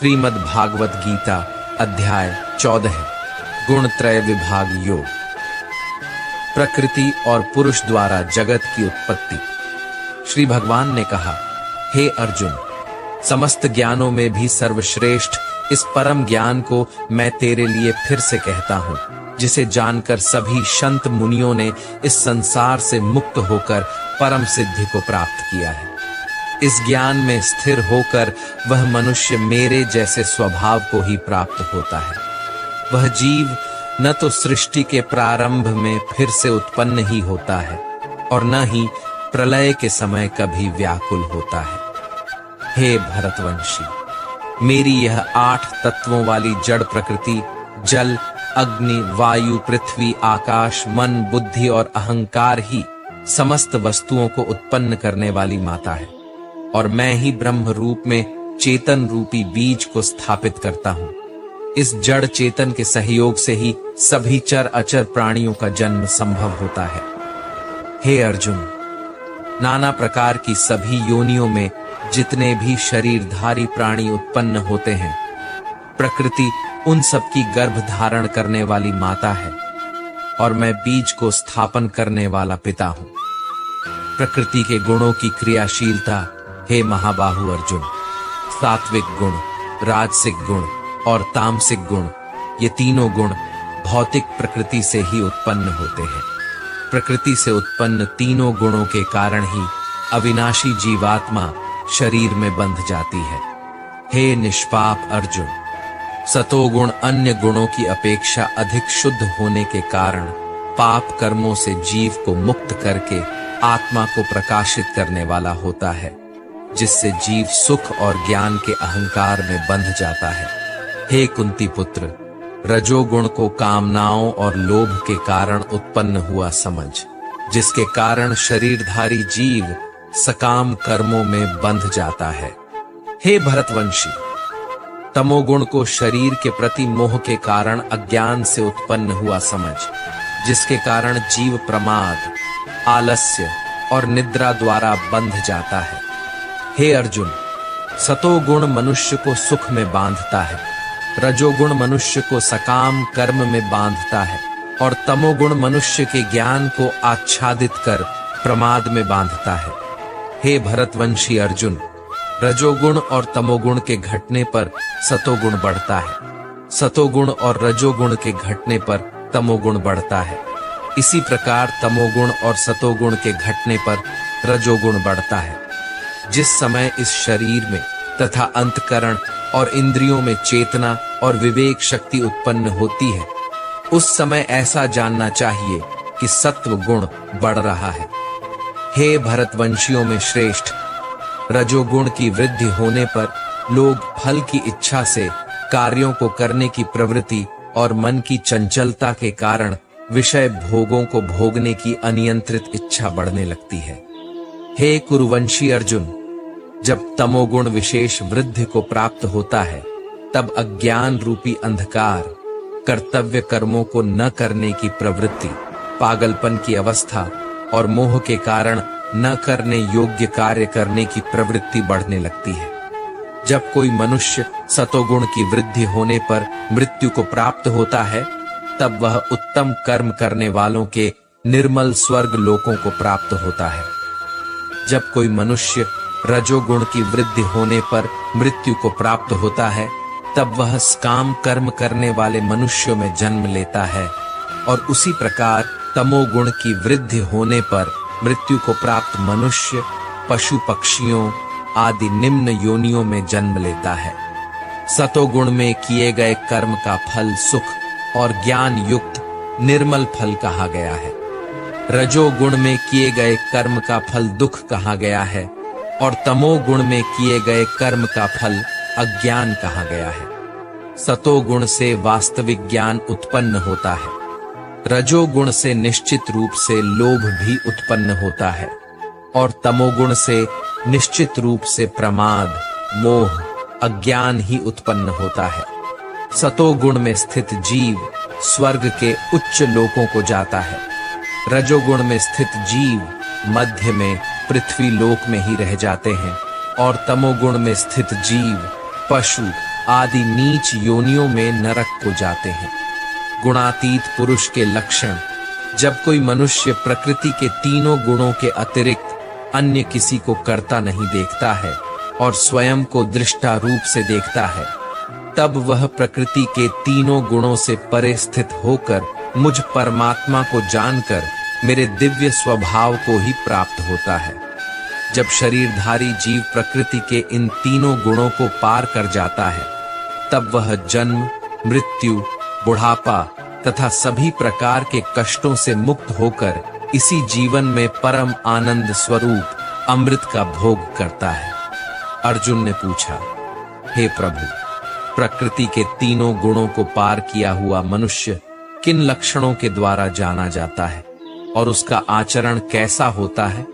श्रीमद् भागवत गीता अध्याय 14 गुणत्रय विभाग योग। प्रकृति और पुरुष द्वारा जगत की उत्पत्ति। श्री भगवान ने कहा, हे अर्जुन, समस्त ज्ञानों में भी सर्वश्रेष्ठ इस परम ज्ञान को मैं तेरे लिए फिर से कहता हूँ, जिसे जानकर सभी संत मुनियों ने इस संसार से मुक्त होकर परम सिद्धि को प्राप्त किया है। इस ज्ञान में स्थिर होकर वह मनुष्य मेरे जैसे स्वभाव को ही प्राप्त होता है। वह जीव न तो सृष्टि के प्रारंभ में फिर से उत्पन्न ही होता है और न ही प्रलय के समय कभी व्याकुल होता है। हे भरतवंशी, मेरी यह 8 तत्वों वाली जड़ प्रकृति जल, अग्नि, वायु, पृथ्वी, आकाश, मन, बुद्धि और अहंकार ही समस्त वस्तुओं को उत्पन्न करने वाली माता है और मैं ही ब्रह्म रूप में चेतन रूपी बीज को स्थापित करता हूं। इस जड़ चेतन के सहयोग से ही सभी चर अचर प्राणियों का जन्म संभव होता है। हे अर्जुन, नाना प्रकार की सभी योनियों में जितने भी शरीरधारी प्राणी उत्पन्न होते हैं, प्रकृति उन सबकी गर्भ धारण करने वाली माता है और मैं बीज को स्थापन करने वाला पिता हूं। प्रकृति के गुणों की क्रियाशीलता, हे महाबाहु अर्जुन, सात्विक गुण, राजसिक गुण और तामसिक गुण, ये तीनों गुण भौतिक प्रकृति से ही उत्पन्न होते हैं। प्रकृति से उत्पन्न तीनों गुणों के कारण ही अविनाशी जीवात्मा शरीर में बंध जाती है। हे निष्पाप अर्जुन, सतोगुण अन्य गुणों की अपेक्षा अधिक शुद्ध होने के कारण पाप कर्मों से जीव को मुक्त करके आत्मा को प्रकाशित करने वाला होता है, जिससे जीव सुख और ज्ञान के अहंकार में बंध जाता है। हे कुंती पुत्र, रजोगुण को कामनाओं और लोभ के कारण उत्पन्न हुआ समझ, जिसके कारण शरीरधारी जीव सकाम कर्मों में बंध जाता है। हे भरतवंशी, तमोगुण को शरीर के प्रति मोह के कारण अज्ञान से उत्पन्न हुआ समझ, जिसके कारण जीव प्रमाद, आलस्य और निद्रा द्वारा बंध जाता है। हे अर्जुन, सतोगुण मनुष्य को सुख में बांधता है, रजोगुण मनुष्य को सकाम कर्म में बांधता है और तमोगुण मनुष्य के ज्ञान को आच्छादित कर प्रमाद में बांधता है। हे भरतवंशी अर्जुन, रजोगुण और तमोगुण के घटने पर सतोगुण बढ़ता है, सतोगुण और रजोगुण के घटने पर तमोगुण बढ़ता है। इसी प्रकार तमोगुण और सतोगुण के घटने पर रजोगुण बढ़ता है। जिस समय इस शरीर में तथा अंतकरण और इंद्रियों में चेतना और विवेक शक्ति उत्पन्न होती है, उस समय ऐसा जानना चाहिए कि सत्व गुण बढ़ रहा है। हे भरतवंशियों में श्रेष्ठ, रजोगुण की वृद्धि होने पर लोग फल की इच्छा से कार्यों को करने की प्रवृत्ति और मन की चंचलता के कारण विषय भोगों को भोगने की अनियंत्रित इच्छा बढ़ने लगती है। हे कुरुवंशी अर्जुन, जब तमोगुण विशेष वृद्धि को प्राप्त होता है, तब अज्ञान रूपी अंधकार, कर्तव्य कर्मों को न करने की प्रवृत्ति, पागलपन की अवस्था और मोह के कारण न करने योग्य कार्य करने की प्रवृत्ति बढ़ने लगती है। जब कोई मनुष्य सतोगुण की वृद्धि होने पर मृत्यु को प्राप्त होता है, तब वह उत्तम कर्म करने वालों के निर्मल स्वर्ग लोकों को प्राप्त होता है। जब कोई मनुष्य रजोगुण की वृद्धि होने पर मृत्यु को प्राप्त होता है, तब वह काम कर्म करने वाले मनुष्यों में जन्म लेता है और उसी प्रकार तमोगुण की वृद्धि होने पर मृत्यु को प्राप्त मनुष्य पशु पक्षियों आदि निम्न योनियों में जन्म लेता है। सतोगुण में किए गए कर्म का फल सुख और ज्ञान युक्त निर्मल फल कहा गया है। रजोगुण में किए गए कर्म का फल दुख कहा गया है और तमोगुण में किए गए कर्म का फल अज्ञान कहा गया है। सतोगुण से वास्तविक ज्ञान उत्पन्न होता है, रजोगुण से निश्चित रूप से लोभ भी उत्पन्न होता है और तमोगुण से निश्चित रूप से प्रमाद, मोह, अज्ञान ही उत्पन्न होता है। सतोगुण में स्थित जीव स्वर्ग के उच्च लोकों को जाता है, रजोगुण में स्थित जीव मध्य में पृथ्वी लोक में ही रह जाते हैं और तमोगुण में स्थित जीव पशु आदि नीच योनियों में नरक को जाते हैं। गुणातीत पुरुष के लक्षण। जब कोई मनुष्य प्रकृति के तीनों गुणों के अतिरिक्त अन्य किसी को करता नहीं देखता है और स्वयं को दृष्टा रूप से देखता है, तब वह प्रकृति के तीनों गुणों से परे स्थित होकर मुझ परमात्मा को जानकर मेरे दिव्य स्वभाव को ही प्राप्त होता है। जब शरीरधारी जीव प्रकृति के इन तीनों गुणों को पार कर जाता है, तब वह जन्म, मृत्यु, बुढ़ापा तथा सभी प्रकार के कष्टों से मुक्त होकर इसी जीवन में परम आनंद स्वरूप अमृत का भोग करता है। अर्जुन ने पूछा, हे प्रभु, प्रकृति के तीनों गुणों को पार किया हुआ मनुष्य किन लक्षणों के द्वारा जाना जाता है और उसका आचरण कैसा होता है,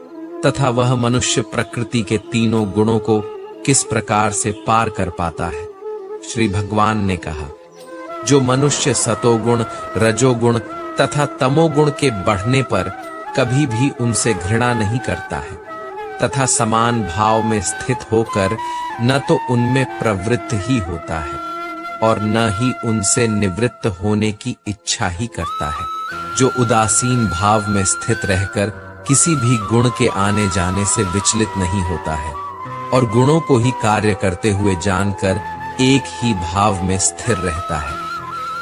तथा वह मनुष्य प्रकृति के तीनों गुणों को किस प्रकार से पार कर पाता है? श्री भगवान ने कहा, जो मनुष्य सतोगुण, रजोगुण तथा तमोगुण के बढ़ने पर कभी भी उनसे घृणा नहीं करता है तथा समान भाव में स्थित होकर न तो उनमें प्रवृत्त ही होता है और न ही उनसे निवृत्त होने की इच्छा ही करता है, जो उदासीन भाव में स्थित रहकर किसी भी गुण के आने जाने से विचलित नहीं होता है और गुणों को ही कार्य करते हुए जानकर एक ही भाव में स्थिर रहता है,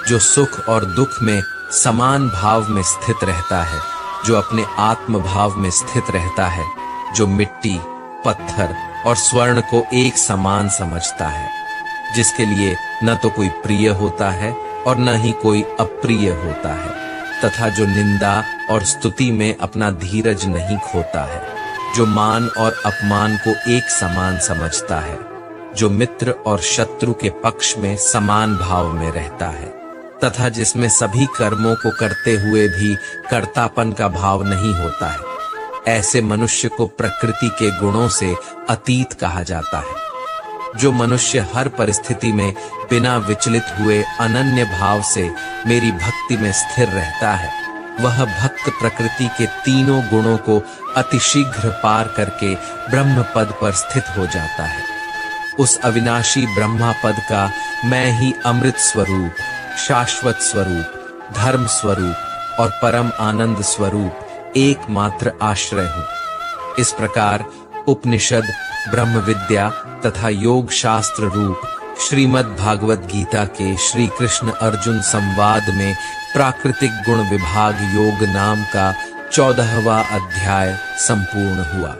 जो सुख और दुख में समान भाव में स्थित रहता है, जो अपने आत्म भाव में स्थित रहता है, जो मिट्टी, पत्थर और स्वर्ण को एक समान समझता है, जिसके लिए न तो कोई प्रिय होता है और न ही कोई अप्रिय होता है, तथा जो निंदा और स्तुति में अपना धीरज नहीं खोता है, जो मान और अपमान को एक समान समझता है, जो मित्र और शत्रु के पक्ष में समान भाव में रहता है, तथा जिसमें सभी कर्मों को करते हुए भी कर्तापन का भाव नहीं होता है, ऐसे मनुष्य को प्रकृति के गुणों से अतीत कहा जाता है। जो मनुष्य हर परिस्थिति में बिना विचलित हुए अनन्य भाव से मेरी भक्ति में स्थिर रहता है, वह भक्त प्रकृति के तीनों गुणों को अतिशीघ्र पार करके ब्रह्म पद पर स्थित हो जाता है। उस अविनाशी ब्रह्मा पद का मैं ही अमृत स्वरूप, शाश्वत स्वरूप, धर्म स्वरूप और परम आनंद स्वरूप एकमात्र आश्रय हूँ। इस प्रकार उपनिषद, ब्रह्म विद्या तथा योग शास्त्र रूप श्रीमद् भागवत गीता के श्री कृष्ण अर्जुन संवाद में प्राकृतिक गुण विभाग योग नाम का 14वां अध्याय संपूर्ण हुआ।